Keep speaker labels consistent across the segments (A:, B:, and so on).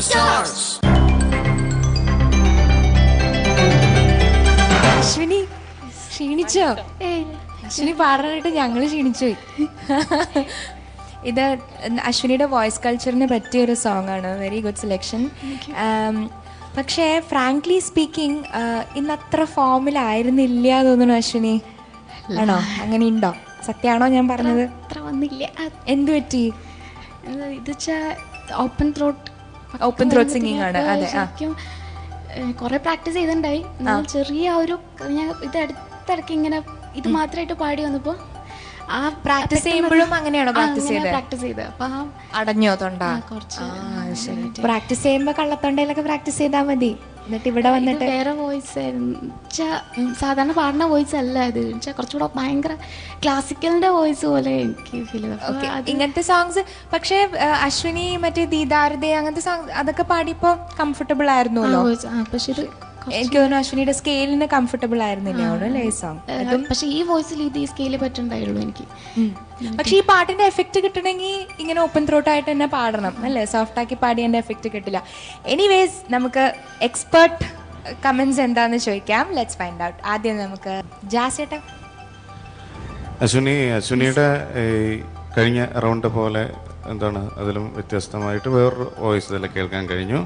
A: Stars.
B: Ashwini ക്ഷീണിച്ചോ? Ashwini പാടാനായിട്ട് ഞങ്ങൾ ക്ഷീണിച്ചു. ഇത് അശ്വിനിയുടെ വോയിസ് കൾച്ചറിന് പറ്റിയൊരു സോങ് ആണ്. Very good selection. പക്ഷേ ഫ്രാങ്ക്ലി സ്പീക്കിംഗ് ഇന്ന് അത്ര ഫോമിലായിരുന്നില്ല തോന്നുന്നു അശ്വിനി. ആണോ? അങ്ങനെ ഉണ്ടോ? സത്യമാണോ ഞാൻ പറഞ്ഞത്?
C: അത്ര വന്നില്ല.
B: എന്ത് പറ്റി?
C: ഇത് ഓപ്പൺ
B: ത്രോട്ട് സിംഗിങ് ആണ്. അതെ,
C: ശരിക്കും കുറെ പ്രാക്ടീസ് ചെയ്തിട്ടുണ്ടായി. ചെറിയ ഒരു ഇത് അടുത്തിടയ്ക്ക് ഇങ്ങനെ ഇത് മാത്രമായിട്ട് പാടി വന്നപ്പോ ആ
B: പ്രാക്ടീസ് ചെയ്യുമ്പോഴും അങ്ങനെയാണോ പ്രാക്ടീസ്
C: ചെയ്തത്? അപ്പൊ
B: അടഞ്ഞോ തൊണ്ട? പ്രാക്ടീസ് ചെയ്യുമ്പോ കള്ളത്തൊണ്ടയിലൊക്കെ പ്രാക്ടീസ് ചെയ്താൽ മതി. എന്നിട്ട് ഇവിടെ വന്നിട്ട്
C: വേറെ വോയിസ് ആയിരുന്നു. സാധാരണ പാടുന്ന വോയിസ് അല്ല ഇത്. കുറച്ചുകൂടെ ഭയങ്കര ക്ലാസിക്കലിന്റെ വോയിസ് പോലെ എനിക്ക് ഫീൽ ചെയ്തു.
B: ഇങ്ങനത്തെ സോങ്സ്. പക്ഷേ അശ്വിനി മറ്റേ ദീദാർദേ അങ്ങനത്തെ സോങ്സ് അതൊക്കെ പാടിയപ്പോ കംഫർട്ടബിൾ ആയിരുന്നല്ലോ.
C: പക്ഷെ
B: എനിക്ക് തോന്നുന്നു അശ്വിനിയുടെ സ്കെയിലിന് കംഫർട്ടബിൾ ആയിരുന്നില്ല അല്ലേ ഈ സോങ്?
C: പക്ഷെ ഈ വോയിസിൽ ഇത് ഈ സ്കെയില് പറ്റുണ്ടായുള്ളൂ എനിക്ക്.
B: പക്ഷെ ഈ പാട്ടിന്റെ എഫക്ട് കിട്ടണമെങ്കിൽ ഇങ്ങനെ ഓപ്പൺ ത്രോട്ട് ആയിട്ട് തന്നെ പാടണം അല്ലേ? സോഫ്റ്റ് ആക്കി പാടിയതിന്റെ എഫക്ട് കിട്ടില്ല. എനിവേസ് നമുക്ക് എക്സ്പെർട്ട് കമന്റ്സ് എന്താന്ന് ചോദിക്കാം. Let's find out. ആദ്യം നമുക്ക് ജാസേട്ടാ.
D: അശ്വിനിയുടെ കഴിഞ്ഞ റൗണ്ട് പോലെ എന്താണ് അതിലും വ്യത്യസ്തമായിട്ട് വേറൊരു വോയിസ് ഇതിൽ കേൾക്കാൻ കഴിഞ്ഞു.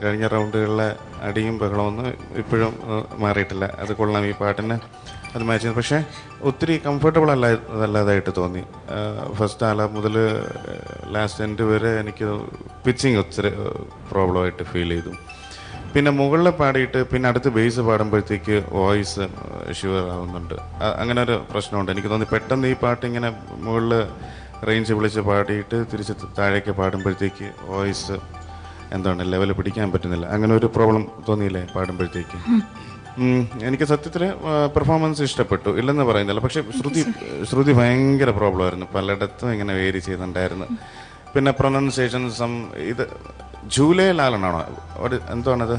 D: കഴിഞ്ഞ റൗണ്ടുകളിലെ അടിയും ബഹളമൊന്നും ഇപ്പോഴും മാറിയിട്ടില്ല. അത് കൊള്ളാം, ഈ പാട്ടിന് അത് മാച്ച് ചെയ്തു. പക്ഷേ ഒത്തിരി കംഫർട്ടബിൾ അല്ലാതായിട്ട് തോന്നി. ഫസ്റ്റ് ആല മുതൽ ലാസ്റ്റ് എൻഡ് വരെ എനിക്ക് പിച്ചിങ് ഒത്തിരി പ്രോബ്ലമായിട്ട് ഫീൽ ചെയ്തു. പിന്നെ മുകളിൽ പാടിയിട്ട് പിന്നെ അടുത്ത് ബേസ് പാടുമ്പോഴത്തേക്ക് വോയിസ് ഷുവർ ആവുന്നുണ്ട്. അങ്ങനെ ഒരു പ്രശ്നമുണ്ട്. എനിക്ക് തോന്നി പെട്ടെന്ന് ഈ പാട്ട് ഇങ്ങനെ മുകളിൽ റേഞ്ച് വിളിച്ച് പാടിയിട്ട് തിരിച്ച് താഴേക്ക് പാടുമ്പോഴത്തേക്ക് വോയിസ് എന്താണ് ലെവൽ പിടിക്കാൻ പറ്റുന്നില്ല. അങ്ങനെ ഒരു പ്രോബ്ലം തോന്നിയില്ലേ പാടുമ്പോഴത്തേക്ക്? എനിക്ക് സത്യത്തിൽ പെർഫോമൻസ് ഇഷ്ടപ്പെട്ടു, ഇല്ലെന്ന് പറയുന്നില്ല. പക്ഷെ ശ്രുതി ഭയങ്കര പ്രോബ്ലം ആയിരുന്നു. പലയിടത്തും ഇങ്ങനെ വേരി ചെയ്യുന്നുണ്ടായിരുന്നു. പിന്നെ പ്രൊനൗൺസിയേഷൻ ഇത് ജൂലയിലാണോ എന്താണത്?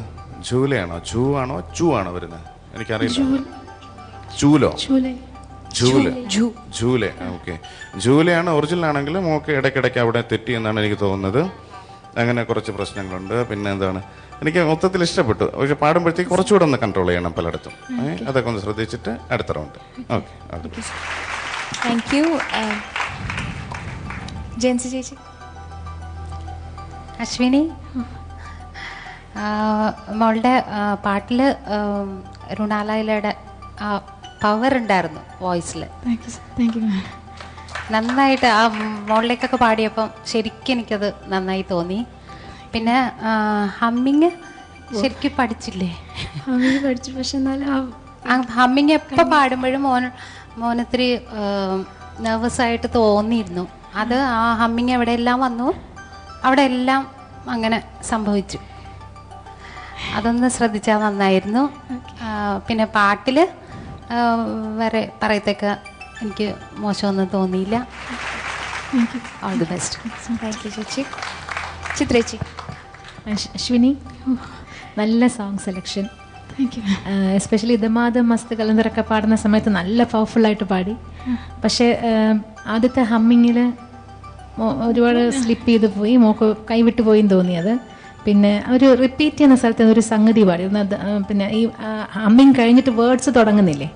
D: ജൂലയാണോ ആണോ ചൂ ആണോ വരുന്നത്? എനിക്കറിയില്ല. ജൂല. ഓക്കെ, ജൂലയാണ് ഒറിജിനൽ ആണെങ്കിലും ഓക്കെ. ഇടയ്ക്കിടയ്ക്ക് അവിടെ തെറ്റി എന്നാണ് എനിക്ക് തോന്നുന്നത്. അങ്ങനെ കുറച്ച് പ്രശ്നങ്ങളുണ്ട്. പിന്നെ എന്താണ്, എനിക്ക് മൊത്തത്തിൽ ഇഷ്ടപ്പെട്ടു. പക്ഷെ പാടുമ്പോഴത്തേക്ക് കുറച്ചുകൂടെ ഒന്ന് കൺട്രോൾ ചെയ്യണം പലയിടത്തും. അതൊക്കെ ഒന്ന് ശ്രദ്ധിച്ചിട്ട് അടുത്ത round. Okay,
B: thank you. Jency ചേച്ചി.
E: അശ്വിനി, മോളുടെ പാട്ടിൽ രുണാലയുടെ പവർ ഉണ്ടായിരുന്നു വോയിസിൽ. നന്നായിട്ട് ആ മോളിലേക്കൊക്കെ പാടിയപ്പം ശരിക്കും എനിക്കത് നന്നായി തോന്നി. പിന്നെ ഹമ്മിങ് ശരിക്കും പഠിച്ചില്ലേ?
C: പഠിച്ചു. പക്ഷെ എന്നാലും
E: ഹമ്മിങ് എപ്പോൾ പാടുമ്പോഴും മോനൊത്തിരി നെർവസ് ആയിട്ട് തോന്നിയിരുന്നു. അത് ആ ഹമ്മിങ് എവിടെയെല്ലാം വന്നു അവിടെ എല്ലാം അങ്ങനെ സംഭവിച്ചു. അതൊന്ന് ശ്രദ്ധിച്ചാൽ നന്നായിരുന്നു. പിന്നെ പാട്ടിൽ വേറെ പറയത്തേക്ക് എനിക്ക് മോശമൊന്നും തോന്നിയില്ല. All the best.
B: Thank you ചേച്ചി. ചിത്രേച്ചി.
F: അശ്വിനി, നല്ല song selection. Thank you. Especially Damadam Mast കലന്തറൊക്കെ പാടുന്ന സമയത്ത് നല്ല പവർഫുള്ളായിട്ട് പാടി. പക്ഷേ ആദ്യത്തെ ഹമ്മിങ്ങിൽ ഒരുപാട് സ്ലിപ്പ് ചെയ്ത് പോയി, മോക്ക് കൈവിട്ട് പോയിന്ന് തോന്നിയത്. പിന്നെ ഒരു റിപ്പീറ്റ് ചെയ്യുന്ന സ്ഥലത്ത് ഒരു സംഗതി പാടി. പിന്നെ ഈ ഹമ്മിങ് കഴിഞ്ഞിട്ട് വേർഡ്സ് തുടങ്ങുന്നില്ലേ,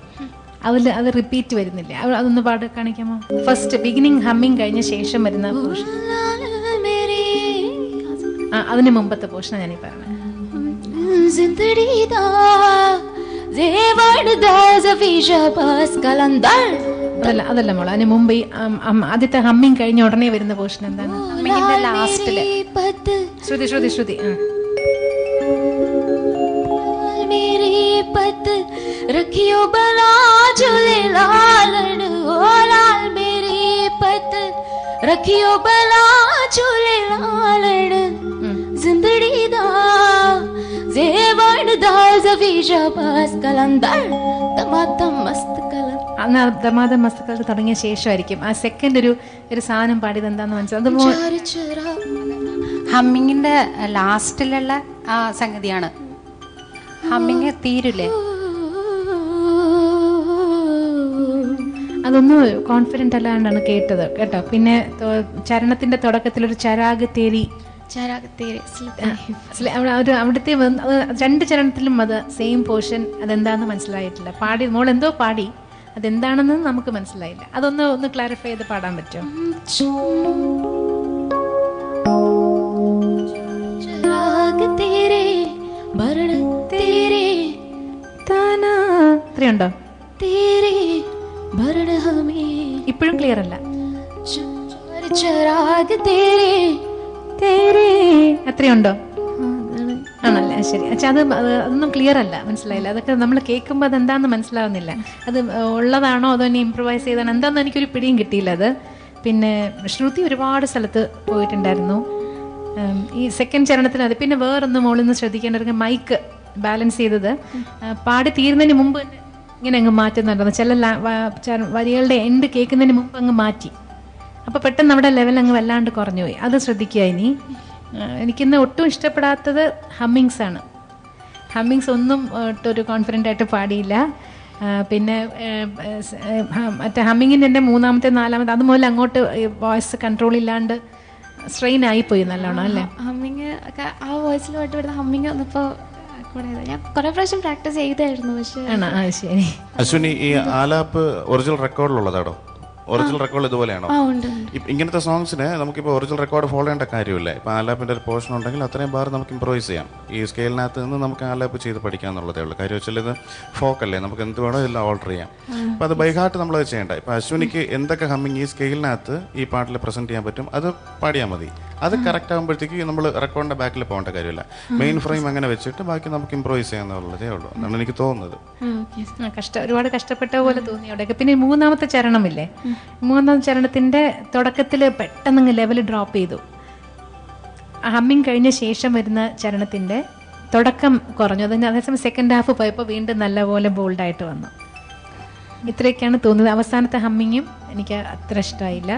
F: അത് റിപ്പീറ്റ് വരുന്നില്ലേ? അതൊന്ന് പാട് കാണിക്കാമോ? ഫസ്റ്റ് ബിഗിനിങ് ഹമ്മിങ് കഴിഞ്ഞ ശേഷം വരുന്ന പോർഷൻ, അതിന് മുമ്പത്തെ പോർഷനാണ് ഞാനീ പറഞ്ഞത്. അതല്ല മോളെ, അതിന് മുമ്പ് ഈ ആദ്യത്തെ ഹമ്മിങ് കഴിഞ്ഞ ഉടനെ വരുന്ന പോർഷൻ എന്താണ്?
E: ലാസ്റ്റില്
F: ശ്രുതി.
C: रखियो बला झूले लालन ओ लाल मेरी पत रखियो बला झूले लालन जिंदड़ी दा जेवण दा जवीजा पास कलंदर तमातम मस्त कलर.
F: അന്ന് ദമാദ മസ്തക്കാലത്ത് തുടങ്ങിയ ശേഷമായിരിക്കും ആ സെക്കൻഡ് ഒരു സാധനം പാടിയത്. എന്താന്ന് മനസ്സിലാവും?
E: ഹമ്മിങ്ങിന്റെ ലാസ്റ്റിലുള്ള ആ സംഗതിയാണ്. ഹമ്മിങ് തീരില്ലേ?
F: അതൊന്നും കോൺഫിഡൻ്റ് അല്ലാണ്ടാണ് കേട്ടത് കേട്ടോ. പിന്നെ ചരണത്തിൻ്റെ തുടക്കത്തിലൊരു ചരാഗ് തേരി അവിടുത്തെ 2 ചരണത്തിലും അത് സെയിം പോർഷൻ, അതെന്താണെന്ന് മനസ്സിലായിട്ടില്ല. പാടി മോൾ എന്തോ പാടി, അതെന്താണെന്ന് നമുക്ക് മനസ്സിലായില്ല. ഒന്ന് ക്ലാരിഫൈ ചെയ്ത് പാടാൻ പറ്റുമോ? ഇത്രയുണ്ടോ? ഇപ്പോഴും ക്ലിയർ അല്ല. അത്രയുണ്ടോ? ആണല്ലേ, ശരി. അതൊന്നും ക്ലിയർ അല്ല, മനസ്സിലായില്ല. അതൊക്കെ നമ്മൾ കേൾക്കുമ്പോൾ അതെന്താന്ന് മനസ്സിലാവുന്നില്ല. അത് ഉള്ളതാണോ അതോ ഇനി ഇംപ്രൂവൈസ് ചെയ്താണോ എന്താണെന്ന് എനിക്കൊരു പിടിയും കിട്ടിയില്ല അത്. പിന്നെ ശ്രുതി ഒരുപാട് സ്ഥലത്ത് പോയിട്ടുണ്ടായിരുന്നു ഈ സെക്കൻഡ് ചരണത്തിന്. അത് പിന്നെ വേറൊന്നും മോളിൽ നിന്ന് ശ്രദ്ധിക്കേണ്ട, മൈക്ക് ബാലൻസ് ചെയ്തത് പാടി തീരുന്നതിന് മുമ്പ് തന്നെ ഇങ്ങനെ അങ്ങ് മാറ്റുന്നുണ്ടായിരുന്നു. ചില വരികളുടെ എൻഡ് കേൾക്കുന്നതിന് മുമ്പ് അങ്ങ് മാറ്റി. അപ്പോൾ പെട്ടെന്ന് നമ്മുടെ ലെവൽ അങ്ങ് വല്ലാണ്ട് കുറഞ്ഞു പോയി. അത് ശ്രദ്ധിക്കുക. ഇനി എനിക്കിന്ന് ഒട്ടും ഇഷ്ടപ്പെടാത്തത് ഹമ്മിങ്സ് ആണ്. ഹമ്മിങ്സ് ഒന്നും ഒരു കോൺഫിഡൻ്റ് ആയിട്ട് പാടിയില്ല. പിന്നെ മറ്റേ ഹമ്മിങ്ങിൻ്റെ എൻ്റെ 3ാമത്തെ 4ാമത്തെ അത് മുതൽ അങ്ങോട്ട് വോയിസ് കൺട്രോൾ ഇല്ലാണ്ട് സ്ട്രെയിൻ ആയിപ്പോയി നല്ലോണം അല്ലേ.
C: ഹമ്മിങ് ഒക്കെ ആ വോയിസിൽ പാട്ട് വരുന്ന ഹമ്മിങ് വന്നപ്പോൾ ഞാൻ കുറെ പ്രാവശ്യം പ്രാക്ടീസ് ചെയ്തായിരുന്നു. പക്ഷേ
F: ശരി.
D: അശ്വിനി, ഈ ആലാപ്പ് ഒറിജിനൽ റെക്കോർഡിലുള്ളതാണോ? ഒറിജിനൽ റെക്കോർഡ് ഇതുപോലെയാണോ? ഇങ്ങനത്തെ സോങ്സിന് നമുക്കിപ്പോൾ ഒറിജിനൽ റെക്കോർഡ് ഫോളോ ചെയ്യേണ്ട കാര്യമില്ല. ഇപ്പോൾ ആലാപ്പിൻ്റെ ഒരു പോർഷൻ ഉണ്ടെങ്കിൽ അത്രയും ബാർ നമുക്ക് ഇംപ്രൂവൈസ് ചെയ്യാം. ഈ സ്കെയിലിനകത്ത് നിന്ന് നമുക്ക് ആലാപ്പ് ചെയ്ത് പഠിക്കാമെന്നുള്ളതേ ഉള്ളൂ. കാര്യം വെച്ചാൽ ഇത് ഫോക്കല്ലേ, നമുക്ക് എന്ത് വേണോ എല്ലാം ഓൾട്ടർ ചെയ്യാം. അപ്പോൾ അത് ബൈ ഹാർട്ട് നമ്മളത് ചെയ്യേണ്ട. ഇപ്പോൾ അശ്വിനിക്ക് എന്തൊക്കെ ഹമ്മിങ് ഈ സ്കെയിലിനകത്ത് ഈ പാട്ടിൽ പ്രസൻറ്റ് ചെയ്യാൻ പറ്റും അത് പാടിയാൽ മതി. അത് കറക്റ്റ് ആകുമ്പോഴത്തേക്ക് നമ്മൾ റെക്കോർഡിൻ്റെ ബാക്കിൽ പോകേണ്ട കാര്യമില്ല. മെയിൻ ഫ്രെയിം അങ്ങനെ വെച്ചിട്ട് ബാക്കി നമുക്ക് ഇംപ്രൂവൈസ് ചെയ്യാന്നുള്ളതേ ഉള്ളൂ എന്നാണ് എനിക്ക് തോന്നുന്നത്.
F: ഒരുപാട് കഷ്ടപ്പെട്ട പോലെ തോന്നി അവിടെയൊക്കെ. പിന്നെ 3ാമത്തെ ചരണമില്ലേ, 3ാമത്തെ ചരണത്തിന്റെ തുടക്കത്തിൽ പെട്ടെന്ന് ലെവൽ ഡ്രോപ്പ് ചെയ്തു. ഹമ്മിങ് കഴിഞ്ഞ ശേഷം വരുന്ന ചരണത്തിന്റെ തുടക്കം കുറഞ്ഞു. അതിന് അതേസമയം സെക്കൻഡ് ഹാഫ് പോയപ്പോൾ വീണ്ടും നല്ലപോലെ ബോൾഡായിട്ട് വന്നു. ഇത്രയൊക്കെയാണ് തോന്നുന്നത്. അവസാനത്തെ ഹമ്മിങ്ങും എനിക്ക് അത്ര ഇഷ്ടമായില്ല.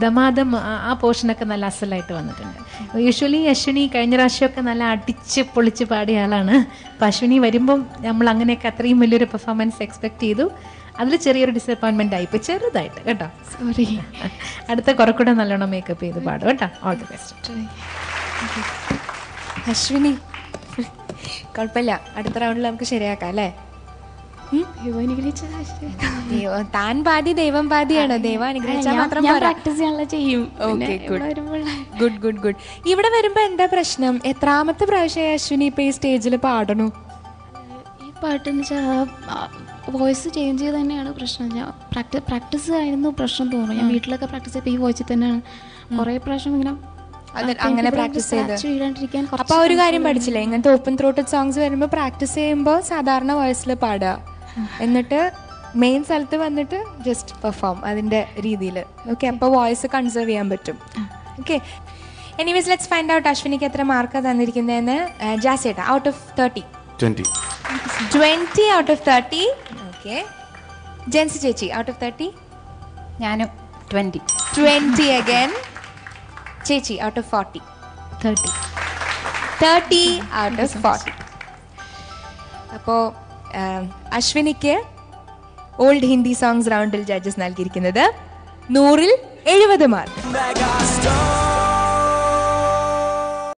F: ദമാദം ആ പോർഷനൊക്കെ നല്ല അസലായിട്ട് വന്നിട്ടുണ്ട്. യൂഷ്വലി അശ്വിനി കഴിഞ്ഞ പ്രാവശ്യമൊക്കെ നല്ല അടിച്ച് പൊളിച്ച് പാടിയ ആളാണ്. അപ്പം അശ്വിനി വരുമ്പം നമ്മൾ അങ്ങനെയൊക്കെ അത്രയും വലിയൊരു പെർഫോമൻസ് എക്സ്പെക്ട് ചെയ്തു. അതിൽ ചെറിയൊരു ഡിസപ്പോയിൻമെൻ്റ് ആയിപ്പോൾ, ചെറുതായിട്ട് കേട്ടോ. സോറി. അടുത്ത കുറച്ചുകൂടെ നല്ലോണം മേക്കപ്പ് ചെയ്ത് പാടും കേട്ടോ. All the best.
B: അശ്വിനി കുഴപ്പമില്ല, അടുത്ത റൗണ്ടിൽ നമുക്ക് ശരിയാക്കാം അല്ലേ? താൻ പാതി ദൈവം പാതിയാണ്. ദൈവം അനുഗ്രഹിച്ചാൽ മാത്രം ഗുഡ് ഗുഡ് ഗുഡ്. ഇവിടെ വരുമ്പോ എന്താ പ്രശ്നം? എത്രാമത്തെ പ്രാവശ്യം അശ്വിനി ഇപ്പൊ ഈ സ്റ്റേജിൽ പാടണു?
C: ഈ പാട്ടെന്ന് വെച്ചാൽ വോയിസ് ചേഞ്ച് ചെയ്ത് തന്നെയാണ് പ്രശ്നം. ഞാൻ പ്രാക്ടീസ് ആയിരുന്നു പ്രശ്നം തോന്നുന്നു. ഞാൻ വീട്ടിലൊക്കെ പ്രാക്ടീസ് ചെയ്തപ്പോൾ ഈ വോയിസിൽ തന്നെയാണ് കുറെ പ്രാവശ്യം ഇങ്ങനെ
B: അങ്ങനെ പ്രാക്ടീസ് ചെയ്ത്. അപ്പൊ ഒരു കാര്യം പഠിച്ചില്ലേ, ഇങ്ങനത്തെ ഓപ്പൺ ത്രോട്ടഡ് സോങ്സ് വരുമ്പോൾ പ്രാക്ടീസ് ചെയ്യുമ്പോൾ സാധാരണ വോയിസിൽ പാടുക, എന്നിട്ട് മെയിൻ സ്ഥലത്ത് വന്നിട്ട് ജസ്റ്റ് പെർഫോം അതിന്റെ രീതിയിൽ. ഓക്കെ, അപ്പോൾ വോയിസ് കൺസേർവ് ചെയ്യാൻ പറ്റും. Okay, anyways let's find out അശ്വിനിക്ക് എത്ര മാർക്ക് തന്നിരിക്കുന്നതെന്ന്. ജാസേട്ടാ, out of 30? 20 out of 30. Okay, Jency ചേച്ചി ഔട്ട് ഓഫ് 30?
E: ഞാനും 20.
B: 20 അഗൈൻ. ചേച്ചി ഔട്ട് ഓഫ് 40? 30 out of 40. അപ്പോൾ അശ്വിനിക്ക് ഓൾഡ് ഹിന്ദി സോങ്സ് റൗണ്ടിൽ ജഡ്ജസ് നൽകിയിരിക്കുന്നത് 100-ൽ 70 മാർക്ക്.